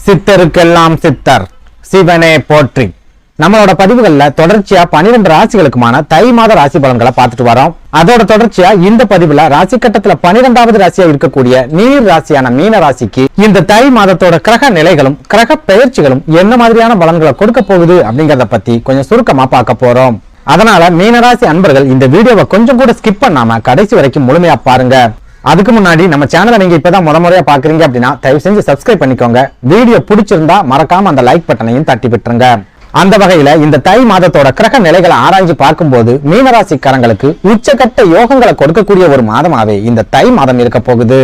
சித்தருக்கெல்லாம் சித்தர் சிவனே போற்றி. நம்மளோட பதிவுகள்ல தொடர்ச்சியா 12 ராசிகளுக்குமான தை மாத ராசி பலன்களை பார்த்துட்டு வரோம். அதோட தொடர்ச்சியா இந்த பதிவுல ராசி கட்டத்துல 12வது ராசியா இருக்கக்கூடிய நீர் ராசியான மீன ராசிக்கு இந்த தை மாதத்தோட கிரக நிலைகளும் கிரக பெயர்ச்சிகளும் என்ன மாதிரியான பலன்களை கொடுக்க போகுது அப்படிங்கறத பத்தி கொஞ்சம் சுருக்கமா பார்க்க போறோம். அதனால மீனராசி அன்பர்கள் இந்த வீடியோவை கொஞ்சம் கூட ஸ்கிப் பண்ணாம கடைசி வரைக்கும் முழுமையா பாருங்க. அதுக்கு முன்னாடி நம்ம சேனலை நீங்க இப்பதான் முறையா பாக்குறீங்க அப்படின்னா தயவு செஞ்சு சப்ஸ்கிரைப் பண்ணிக்கோங்க. வீடியோ பிடிச்சிருந்தா மறக்காம அந்த லைக் பட்டனையும் தட்டி விட்டுருங்க. அந்த வகையில இந்த தை மாதத்தோட கிரக நிலைகளை ஆராய்ச்சி பார்க்கும்போது மீனராசிக்காரங்களுக்கு உச்சகட்ட யோகங்களை கொடுக்கக்கூடிய ஒரு மாதமாவே இந்த தை மாதம் இருக்க போகுது.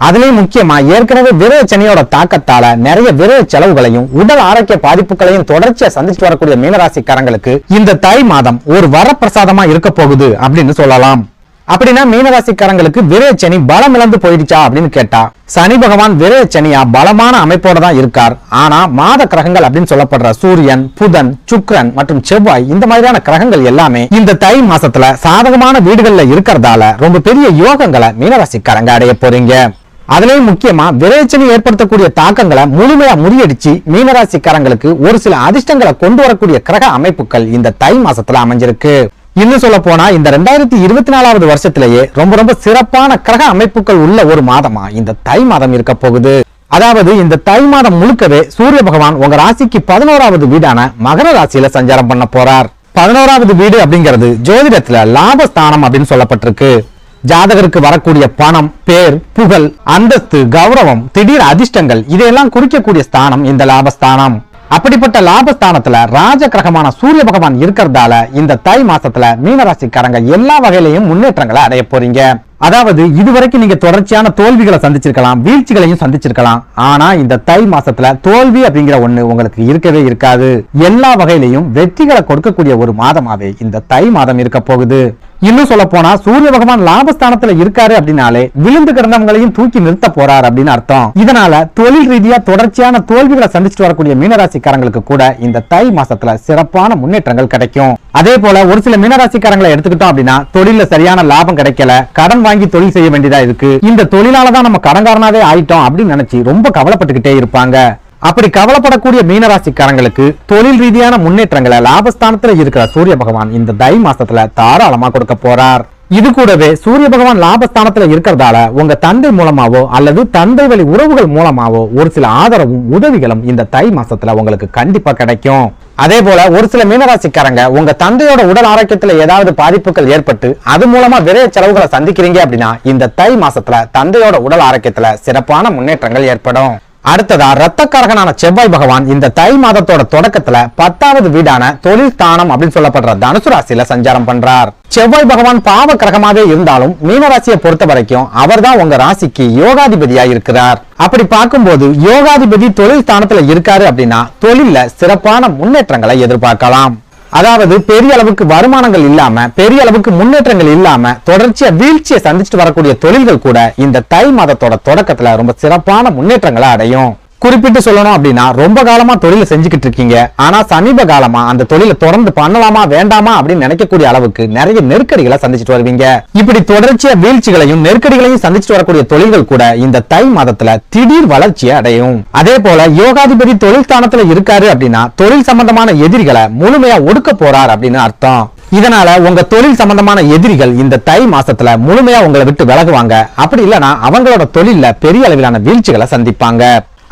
அதுலயும் முக்கியமா ஏற்கனவே விரய சனியோட தாக்கத்தால நிறைய விரய செலவுகளையும் உடல் ஆரோக்கிய பாதிப்புகளையும் தொடர்ச்சியா சந்திச்சுட்டு வரக்கூடிய மீனராசிக்காரங்களுக்கு இந்த தை மாதம் ஒரு வரப்பிரசாதமா இருக்க போகுது அப்படின்னு சொல்லலாம். அப்படின்னா மீனராசிக்காரங்களுக்கு விரய சனி பலம் இழந்து போயிடுச்சா அப்படின்னு கேட்டா சனி பகவான் விரய சனியா பலமான அமைப்போட தான் இருக்கார். ஆனா மாத கிரகங்கள் அப்படின்னு சொல்லப்படுற சூரியன், புதன், சுக்கிரன் மற்றும் செவ்வாய் இந்த மாதிரியான கிரகங்கள் எல்லாமே இந்த தை மாசத்துல சாதகமான வீடுகள்ல இருக்கிறதால ரொம்ப பெரிய யோகங்களை மீனராசிக்காரங்க அடைய போறீங்க. அதுலயும் முக்கியமா விரைச்சனி ஏற்படுத்தக்கூடிய தாக்கங்களை முழுமையா முறியடிச்சு மீனராசிக்காரங்களுக்கு ஒரு சில அதிர்ஷ்டங்களை கொண்டு வரக்கூடிய கிரக அமைப்புகள் இந்த தை மாசத்துல அமைஞ்சிருக்கு. இன்னும் சொல்ல போனா இந்த 2024வது வருஷத்திலேயே ரொம்ப சிறப்பான கிரக அமைப்புகள் உள்ள ஒரு மாதமா இந்த தை மாதம் இருக்க போகுது. அதாவது இந்த தை மாதம் முழுக்கவே சூரிய பகவான் உங்க ராசிக்கு 11வது வீடான மகர ராசியில சஞ்சாரம் பண்ண போறார். 11வது வீடு அப்படிங்கிறது ஜோதிடத்துல லாபஸ்தானம் அப்படின்னு சொல்லப்பட்டிருக்கு. ஜாதகருக்கு வரக்கூடிய பணம், பேர், புகழ், அந்தஸ்து, கௌரவம், திடீர் அதிர்ஷ்டங்கள் இதையெல்லாம் குறிக்கக்கூடிய ஸ்தானம் இந்த லாபஸ்தானம். அப்படிப்பட்ட லாபஸ்தானத்துல ராஜ கிரகமான சூரிய பகவான் இருக்கிறதால இந்த தை மாசத்துல மீனராசிக்காரங்க எல்லா வகையிலையும் முன்னேற்றங்களை அடைய போறீங்க. அதாவது இதுவரைக்கும் நீங்க தொடர்ச்சியான தோல்விகளை சந்திச்சிருக்கலாம், வீழ்ச்சிகளையும் சந்திச்சிருக்கலாம். ஆனா இந்த தை மாசத்துல தோல்வி அப்படிங்கிற ஒண்ணு உங்களுக்கு இருக்கவே இருக்காது. எல்லா வகையிலையும் வெற்றிகளை கொடுக்கக்கூடிய ஒரு மாதமாவே இந்த தை மாதம் இருக்க போகுது. இன்னும் சொல்ல போனா சூரிய பகவான் லாபஸ்தானத்துல இருக்காரு அப்படின்னாலே விழுந்து கிடந்தவங்களையும் தூக்கி நிறுத்த போறார் அப்படின்னு அர்த்தம். இதனால தொழில் ரீதியா தொடர்ச்சியான தோல்விகளை சந்திச்சுட்டு வரக்கூடிய மீனராசிக்காரங்களுக்கு கூட இந்த தை மாசத்துல சிறப்பான முன்னேற்றங்கள் கிடைக்கும். அதே போல ஒரு சில மீனராசிக்காரங்களை எடுத்துக்கிட்டோம் அப்படின்னா தொழில சரியான லாபம் கிடைக்கல, கடன் வாங்கி தொழில் செய்ய வேண்டியதா இருக்கு, இந்த தொழிலாலதான் நம்ம கடன்காரனாவே ஆயிட்டோம் அப்படின்னு நினைச்சு ரொம்ப கவலைப்பட்டுக்கிட்டே இருப்பாங்க. அப்படி கவலைப்படக்கூடிய மீனராசிக்காரங்களுக்கு தொழில் ரீதியான முன்னேற்றங்களை லாபஸ்தானத்துல இருக்கிற சூரிய பகவான் இந்த தை மாசத்துல தாராளமா கொடுக்க போறார். இது கூடவே சூரிய பகவான் லாபஸ்தானத்துல இருக்கிறதால உங்க தந்தை மூலமாவோ அல்லது தந்தை வழி உறவுகள் மூலமாவோ ஒரு சில ஆதரவும் உதவிகளும் இந்த தை மாசத்துல உங்களுக்கு கண்டிப்பா கிடைக்கும். அதே போல ஒரு சில மீனராசிக்காரங்க உங்க தந்தையோட உடல் ஆரோக்கியத்துல ஏதாவது பாதிப்புகள் ஏற்பட்டு அது மூலமா விரைய செலவுகளை சந்திக்கிறீங்க அப்படின்னா இந்த தை மாசத்துல தந்தையோட உடல் ஆரோக்கியத்துல சிறப்பான முன்னேற்றங்கள் ஏற்படும். அடுத்ததா ரத்தக்காரகனான செவ்வாய் பகவான் இந்த தை மாதத்தோட தொடக்கத்துல 10வது வீடான தொழில் ஸ்தானம் அப்படின்னு சொல்லப்படுற தனுசு ராசியில சஞ்சாரம் பண்றார். செவ்வாய் பகவான் பாவ கிரகமாவே இருந்தாலும் மீனராசியை பொறுத்த வரைக்கும் அவர் தான் உங்க ராசிக்கு யோகாதிபதியா இருக்கிறார். அப்படி பார்க்கும்போது யோகாதிபதி தொழில் ஸ்தானத்துல இருக்காரு அப்படின்னா தொழில்ல சிறப்பான முன்னேற்றங்களை எதிர்பார்க்கலாம். அதாவது பெரிய அளவுக்கு வருமானங்கள் இல்லாம, பெரிய அளவுக்கு முன்னேற்றங்கள் இல்லாம தொடர்ச்சியா வீழ்ச்சியை சந்திச்சுட்டு வரக்கூடிய தொழில்கள் கூட இந்த தை மாதத்தோட தொடக்கத்துல ரொம்ப சிறப்பான முன்னேற்றங்களை அடையும். குறிப்பிட்டு சொல்லணும் அப்படின்னா ரொம்ப காலமா தொழிலை செஞ்சுக்கிட்டு இருக்கீங்க, ஆனா சமீப காலமா அந்த தொழிலை தொடர்ந்து பண்ணலாமா வேண்டாமா அப்படின்னு நினைக்கக்கூடிய அளவுக்கு நிறைய நெருக்கடிகளை சந்திச்சுட்டு வருவீங்க. இப்படி தொடர்ச்சியா வீழ்ச்சிகளையும் நெருக்கடிகளையும் சந்திச்சுட்டு வரக்கூடிய தொழில்கள் கூட இந்த தை மாதத்துல திடீர் வளர்ச்சியை அடையும். அதே போல யோகாதிபதி தொழில் ஸ்தானத்துல இருக்காரு அப்படின்னா தொழில் சம்பந்தமான எதிரிகளை முழுமையா ஒடுக்க போறார் அப்படின்னு அர்த்தம். இதனால உங்க தொழில் சம்பந்தமான எதிரிகள் இந்த தை மாசத்துல முழுமையா உங்களை விட்டு விலகுவாங்க. அப்படி இல்லைன்னா அவங்களோட தொழில்ல பெரிய அளவிலான வீழ்ச்சிகளை சந்திப்பாங்க.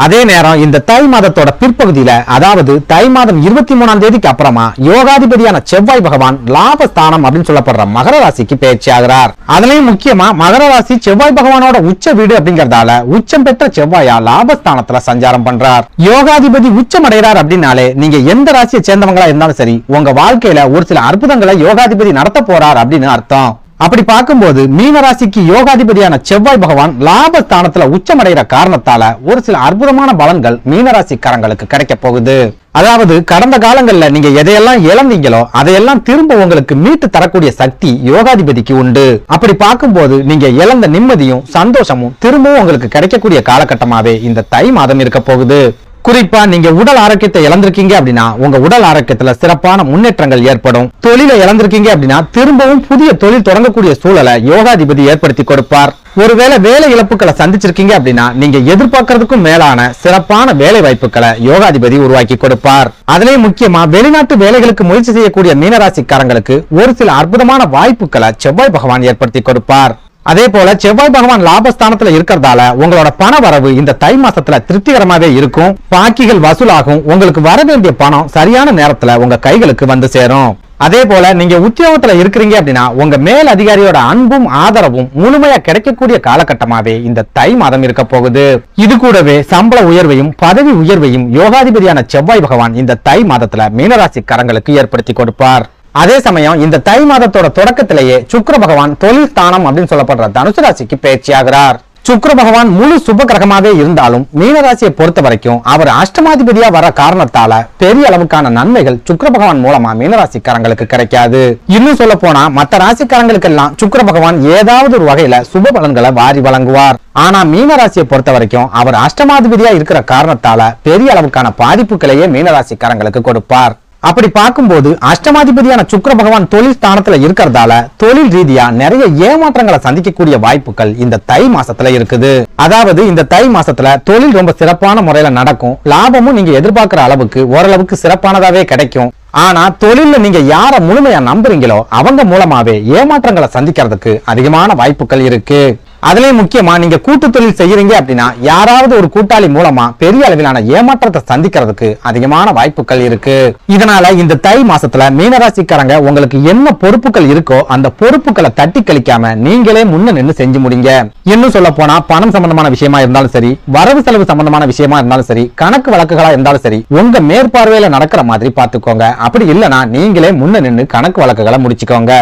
அதே நேரம் இந்த தை மாதத்தோட பிற்பகுதியில அதாவது தை மாதம் 23ஆம் தேதிக்கு அப்புறமா யோகாதிபதியான செவ்வாய் பகவான் லாபஸ்தானம் அப்படின்னு சொல்லப்படுற மகர ராசிக்கு பயிற்சி ஆகிறார். அதுலயும் முக்கியமா மகர ராசி செவ்வாய் பகவானோட உச்ச வீடு அப்படிங்கறதால உச்சம் பெற்ற செவ்வாயா லாபஸ்தானத்துல சஞ்சாரம் பண்றார். யோகாதிபதி உச்சம் அடைகிறார் அப்படின்னாலே நீங்க எந்த ராசியை சேர்ந்தவங்களா இருந்தாலும் சரி உங்க வாழ்க்கையில ஒரு சில அற்புதங்களை யோகாதிபதி நடத்த போறார் அப்படின்னு அர்த்தம். அப்படி பார்க்கும்போது மீனராசிக்கு யோகாதிபதியான செவ்வாய் பகவான் லாபஸ்தானத்துல உச்சமடைகிற காரணத்தால ஒரு சில அற்புதமான பலன்கள் மீனராசிக்காரங்களுக்கு கிடைக்க போகுது. அதாவது கடந்த காலங்கள்ல நீங்க எதையெல்லாம் இழந்தீங்களோ அதையெல்லாம் திரும்ப உங்களுக்கு மீட்டு தரக்கூடிய சக்தி யோகாதிபதிக்கு உண்டு. அப்படி பார்க்கும்போது நீங்க இழந்த நிம்மதியும் சந்தோஷமும் திரும்பவும் உங்களுக்கு கிடைக்கக்கூடிய காலகட்டமாவே இந்த தை மாதம் இருக்க போகுது. குறிப்பா நீங்க உடல் ஆரோக்கியத்தை இழந்திருக்கீங்க அப்படின்னா உங்க உடல் ஆரோக்கியத்துல சிறப்பான முன்னேற்றங்கள் ஏற்படும். தொழிலை இழந்திருக்கீங்க அப்படின்னா திரும்பவும் புதிய தொழில் தொடங்கக்கூடிய சூழலை யோகாதிபதி ஏற்படுத்தி கொடுப்பார். ஒருவேளை வேலை இழப்புகளை சந்திச்சிருக்கீங்க அப்படின்னா நீங்க எதிர்பார்க்கறதுக்கும் மேலான சிறப்பான வேலை வாய்ப்புகளை யோகாதிபதி உருவாக்கி கொடுப்பார். அதுலயும் முக்கியமா வெளிநாட்டு வேலைகளுக்கு முயற்சி செய்யக்கூடிய மீனராசிக்காரங்களுக்கு ஒரு சில அற்புதமான வாய்ப்புகளை செவ்வாய் பகவான் ஏற்படுத்தி கொடுப்பார். அதே போல செவ்வாய் பகவான் லாபஸ்தானத்துல இருக்கிறதால உங்களோட பண வரவு இந்த தை மாசத்துல திருப்திகரமாவே இருக்கும். பாக்கிகள் வசூலாகும். உங்களுக்கு வர வேண்டிய பணம் சரியான நேரத்துல உங்க கைகளுக்கு வந்து சேரும். அதே போல நீங்க உத்தியோகத்துல இருக்கிறீங்க அப்படின்னா உங்க மேல் அதிகாரியோட அன்பும் ஆதரவும் முழுமையா கிடைக்கக்கூடிய காலகட்டமாவே இந்த தை மாதம் இருக்க போகுது. இது கூடவே சம்பள உயர்வையும் பதவி உயர்வையும் யோகாதிபதியான செவ்வாய் பகவான் இந்த தை மாதத்துல மீனராசிக்காரங்களுக்கு ஏற்படுத்தி கொடுப்பார். அதே சமயம் இந்த தை மாதத்தோட தொடக்கத்திலேயே சுக்கிர பகவான் தொழில் ஸ்தானம் அப்படின்னு சொல்லப்படுற தனுசு ராசிக்கு பயிற்சியாகிறார். சுக்கிர பகவான் முழு சுப கிரகமாவே இருந்தாலும் மீனராசியை பொறுத்த வரைக்கும் அவர் அஷ்டமாதிபதியா வர காரணத்தால பெரிய அளவுக்கான நன்மைகள் சுக்கிர பகவான் மூலமா மீனராசிக்காரங்களுக்கு கிடைக்காது. இன்னும் சொல்ல போனா மற்ற ராசிக்காரங்களுக்கு எல்லாம் சுக்கிர பகவான் ஏதாவது ஒரு வகையில சுப பலன்களை வாரி வழங்குவார். ஆனா மீனராசியை பொறுத்த வரைக்கும் அவர் அஷ்டமாதிபதியா இருக்கிற காரணத்தால பெரிய அளவுக்கான பாதிப்புகளையே மீனராசிக்காரங்களுக்கு கொடுப்பார். அப்படி பார்க்கும்போது அஷ்டமாதிபதியான சுக்கிர பகவான் தொழில் ஸ்தானத்துல இருக்கிறதால தொழில் ரீதியா நிறைய ஏமாற்றங்களை சந்திக்கக்கூடிய வாய்ப்புகள் இந்த தை மாசத்துல இருக்குது. அதாவது இந்த தை மாசத்துல தொழில் ரொம்ப சிறப்பான முறையில நடக்கும். லாபமும் நீங்க எதிர்பார்க்கிற அளவுக்கு ஓரளவுக்கு சிறப்பானதாவே கிடைக்கும். ஆனா தொழில நீங்க யார முழுமையா நம்புறீங்களோ அவங்க மூலமாவே ஏமாற்றங்களை சந்திக்கிறதுக்கு அதிகமான வாய்ப்புகள் இருக்கு. அதுலயும் முக்கியமா நீங்க கூட்டு தொழில் செய்யறீங்க அப்படின்னா யாராவது ஒரு கூட்டாளி மூலமா பெரிய அளவிலான ஏமாற்றத்தை சந்திக்கிறதுக்கு அதிகமான வாய்ப்புகள் இருக்கு. இதனால இந்த தை மாசத்துல மீனராசிக்காரங்க உங்களுக்கு என்ன பொறுப்புகள் இருக்கோ அந்த பொறுப்புகளை தட்டி கழிக்காம நீங்களே முன்ன நின்று செஞ்சு முடிங்க. இன்னும் சொல்ல போனா பணம் சம்பந்தமான விஷயமா இருந்தாலும் சரி, வரவு செலவு சம்பந்தமான விஷயமா இருந்தாலும் சரி, கணக்கு வழக்குகளா இருந்தாலும் சரி, உங்க மேற்பார்வையில நடக்கிற மாதிரி பாத்துக்கோங்க. அப்படி இல்லனா நீங்களே முன்ன நின்று கணக்கு வழக்குகளை முடிச்சுக்கோங்க.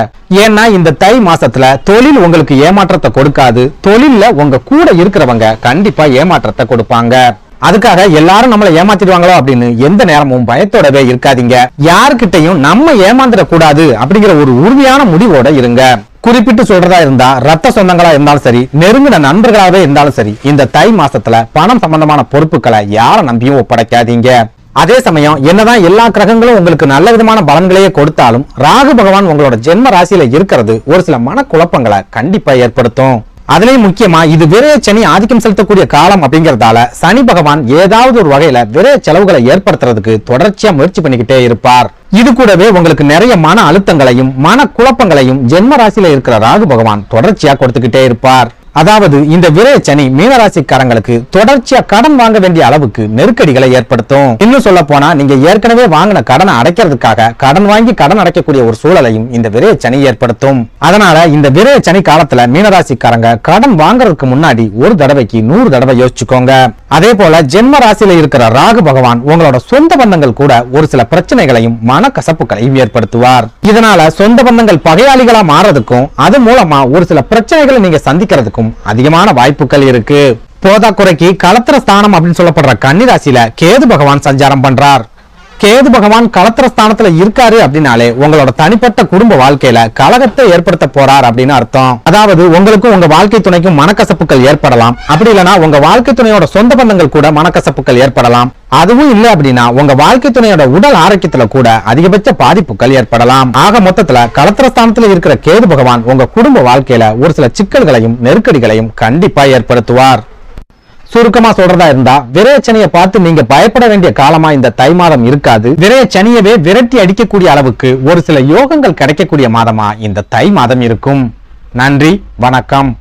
ஏன்னா இந்த தை மாசத்துல தொழில் உங்களுக்கு ஏமாற்றத்தை கொடுக்காது. தொழில்ல உங்க கூட இருக்கிறவங்க கண்டிப்பா ஏமாற்றத்தை கொடுப்பாங்க. அதுக்காக எல்லாரும் நம்மளை ஏமாத்திடுவாங்களோ அப்படின்னு எந்த நேரமும் பயத்தோடவே இருக்காதீங்க. யாருக்கிட்டையும் நம்ம ஏமாந்துட கூடாது அப்படிங்கிற ஒரு உறுதியான முடிவோட இருங்க. குறிப்பிட்டு சொல்றதா இருந்தா ரத்த சொந்தங்களா இருந்தாலும் சரி, நெருங்கின நண்பர்களாவே இருந்தாலும் சரி, இந்த தை மாசத்துல பணம் சம்பந்தமான பொறுப்புகளை யார நம்பியும் ஒப்படைக்காதீங்க. அதே சமயம் என்னதான் எல்லா கிரகங்களும் உங்களுக்கு நல்ல விதமான பலன்களையே கொடுத்தாலும் ராகு பகவான் உங்களோட ஜென்ம ராசியில இருக்கிறது ஒரு சில மனக்குழப்பங்களை கண்டிப்பா ஏற்படுத்தும். அதுலயும் முக்கியமா இது விரைய சனி ஆதிக்கம் செலுத்தக்கூடிய காலம் அப்படிங்கறதால சனி பகவான் ஏதாவது ஒரு வகையில விரைய செலவுகளை ஏற்படுத்துறதுக்கு தொடர்ச்சியா முயற்சி பண்ணிக்கிட்டே இருப்பார். இது கூடவே உங்களுக்கு நிறைய மன அழுத்தங்களையும் மன குழப்பங்களையும் ஜென்ம ராசியில இருக்கிற ராகு பகவான் தொடர்ச்சியா கொடுத்துக்கிட்டே இருப்பார். அதாவது இந்த விரைய சனி மீனராசிக்காரங்களுக்கு தொடர்ச்சியா கடன் வாங்க வேண்டிய அளவுக்கு நெருக்கடிகளை ஏற்படுத்தும். இன்னும் சொல்ல போனா நீங்க ஏற்கனவே வாங்கின கடனை அடைக்கிறதுக்காக கடன் வாங்கி கடன் அடைக்கக்கூடிய ஒரு சூழலையும் இந்த விரைய சனி ஏற்படுத்தும். அதனால இந்த விரைய சனி காலத்துல மீனராசிக்காரங்க கடன் வாங்குறதுக்கு முன்னாடி ஒரு தடவைக்கு 100 தடவை யோசிச்சுக்கோங்க. அதே போல ஜென்ம ராசியில இருக்கிற ராகு பகவான் உங்களோட சொந்த பந்தங்கள் கூட ஒரு சில பிரச்சனைகளையும் மனக்கசப்புகளையும் ஏற்படுத்துவார். இதனால சொந்த பந்தங்கள் பகையாளிகளா மாறதுக்கும் அது மூலமா ஒரு சில பிரச்சனைகளை நீங்க சந்திக்கிறதுக்கும் அதிகமான வாய்ப்புகள் இருக்கு. போதாக்குறைக்கு களத்திர ஸ்தானம் அப்படின்னு சொல்லப்படுற கன்னி ராசியில கேது பகவான் சஞ்சாரம் பண்றார். கேது பகவான் களத்திர ஸ்தானத்துல இருக்காரு அப்படின்னாலே உங்களோட தனிப்பட்ட குடும்ப வாழ்க்கையில கலகத்தை ஏற்படுத்த போறார் அப்படின்னு அர்த்தம். அதாவது உங்களுக்கும் உங்க வாழ்க்கை துணைக்கும் மனக்கசப்புகள் ஏற்படலாம். அப்படி இல்லைன்னா உங்க வாழ்க்கை துணையோட சொந்த பந்தங்கள் கூட மனக்கசப்புகள் ஏற்படலாம். அதுவும் இல்ல அப்படின்னா உங்க வாழ்க்கை துணையோட உடல் ஆரோக்கியத்துல கூட அதிகபட்ச பாதிப்புகள் ஏற்படலாம். ஆக மொத்தத்துல களத்திர ஸ்தானத்துல இருக்கிற கேது பகவான் உங்க குடும்ப வாழ்க்கையில ஒரு சில சிக்கல்களையும் நெருக்கடிகளையும் கண்டிப்பா ஏற்படுத்துவார். சுருக்கமா சொல்றதா இருந்தா விரையச்சனியை பார்த்து நீங்க பயப்பட வேண்டிய காலமா இந்த தை மாதம் இருக்காது. விரையச்சனியவே விரட்டி அடிக்கக்கூடிய அளவுக்கு ஒரு சில யோகங்கள் கிடைக்கக்கூடிய மாதமா இந்த தை மாதம் இருக்கும். நன்றி, வணக்கம்.